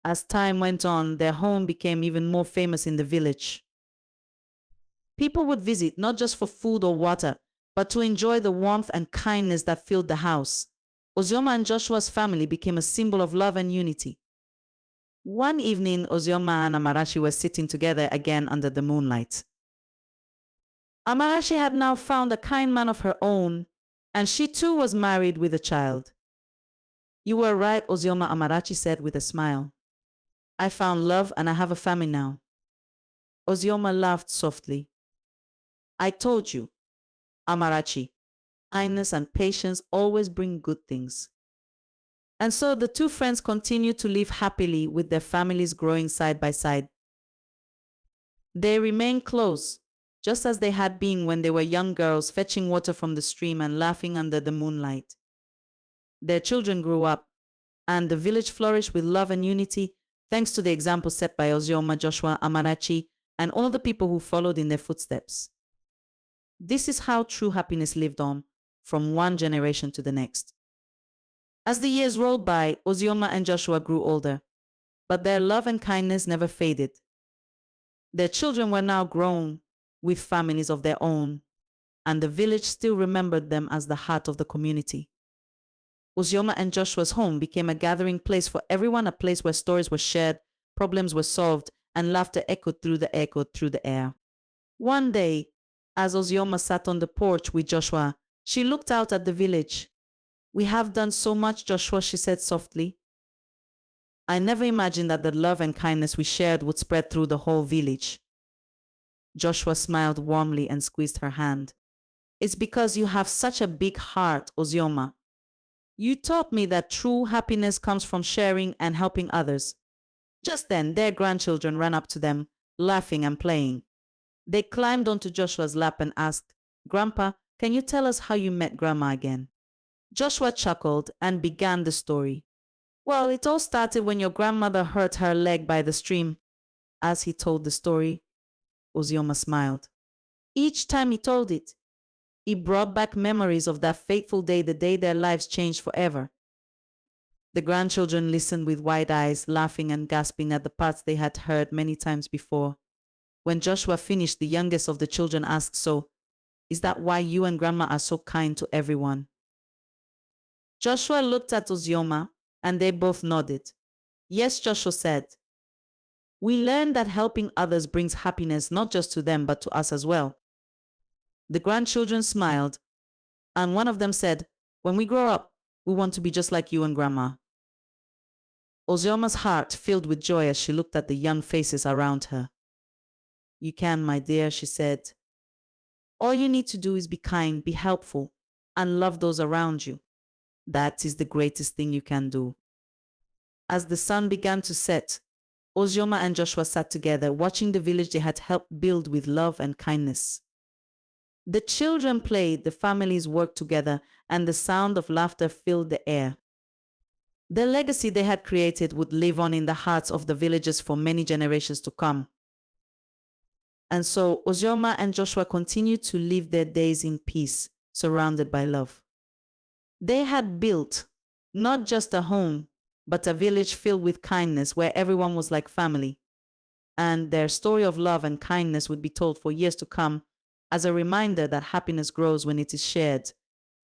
As time went on, their home became even more famous in the village. People would visit not just for food or water, but to enjoy the warmth and kindness that filled the house. Ozioma and Joshua's family became a symbol of love and unity. One evening, Ozioma and Amarachi were sitting together again under the moonlight. Amarachi had now found a kind man of her own, and she too was married with a child. You were right, Ozioma, Amarachi said with a smile. I found love and I have a family now. Ozioma laughed softly. I told you, Amarachi, kindness and patience always bring good things. And so the two friends continued to live happily with their families growing side by side. They remained close, just as they had been when they were young girls fetching water from the stream and laughing under the moonlight. Their children grew up, and the village flourished with love and unity thanks to the example set by Ozioma, Joshua, Amarachi, and all the people who followed in their footsteps. This is how true happiness lived on, from one generation to the next. As the years rolled by, Ozioma and Joshua grew older, but their love and kindness never faded. Their children were now grown, with families of their own, and the village still remembered them as the heart of the community. Ozioma and Joshua's home became a gathering place for everyone, a place where stories were shared, problems were solved, and laughter echoed through the air. One day, as Ozioma sat on the porch with Joshua, she looked out at the village. We have done so much, Joshua, she said softly. I never imagined that the love and kindness we shared would spread through the whole village. Joshua smiled warmly and squeezed her hand. It's because you have such a big heart, Ozioma. You taught me that true happiness comes from sharing and helping others. Just then, their grandchildren ran up to them, laughing and playing. They climbed onto Joshua's lap and asked, Grandpa, can you tell us how you met Grandma again? Joshua chuckled and began the story. Well, it all started when your grandmother hurt her leg by the stream. As he told the story, Ozioma smiled. Each time he told it, it brought back memories of that fateful day, the day their lives changed forever. The grandchildren listened with wide eyes, laughing and gasping at the parts they had heard many times before. When Joshua finished, the youngest of the children asked, So, is that why you and Grandma are so kind to everyone? Joshua looked at Ozioma, and they both nodded. Yes, Joshua said. We learned that helping others brings happiness not just to them but to us as well. The grandchildren smiled, and one of them said, When we grow up, we want to be just like you and Grandma. Ozioma's heart filled with joy as she looked at the young faces around her. You can, my dear, she said. All you need to do is be kind, be helpful, and love those around you. That is the greatest thing you can do. As the sun began to set, Ozioma and Joshua sat together, watching the village they had helped build with love and kindness. The children played, the families worked together, and the sound of laughter filled the air. The legacy they had created would live on in the hearts of the villagers for many generations to come. And so Ozioma and Joshua continued to live their days in peace, surrounded by love. They had built not just a home, but a village filled with kindness where everyone was like family. And their story of love and kindness would be told for years to come as a reminder that happiness grows when it is shared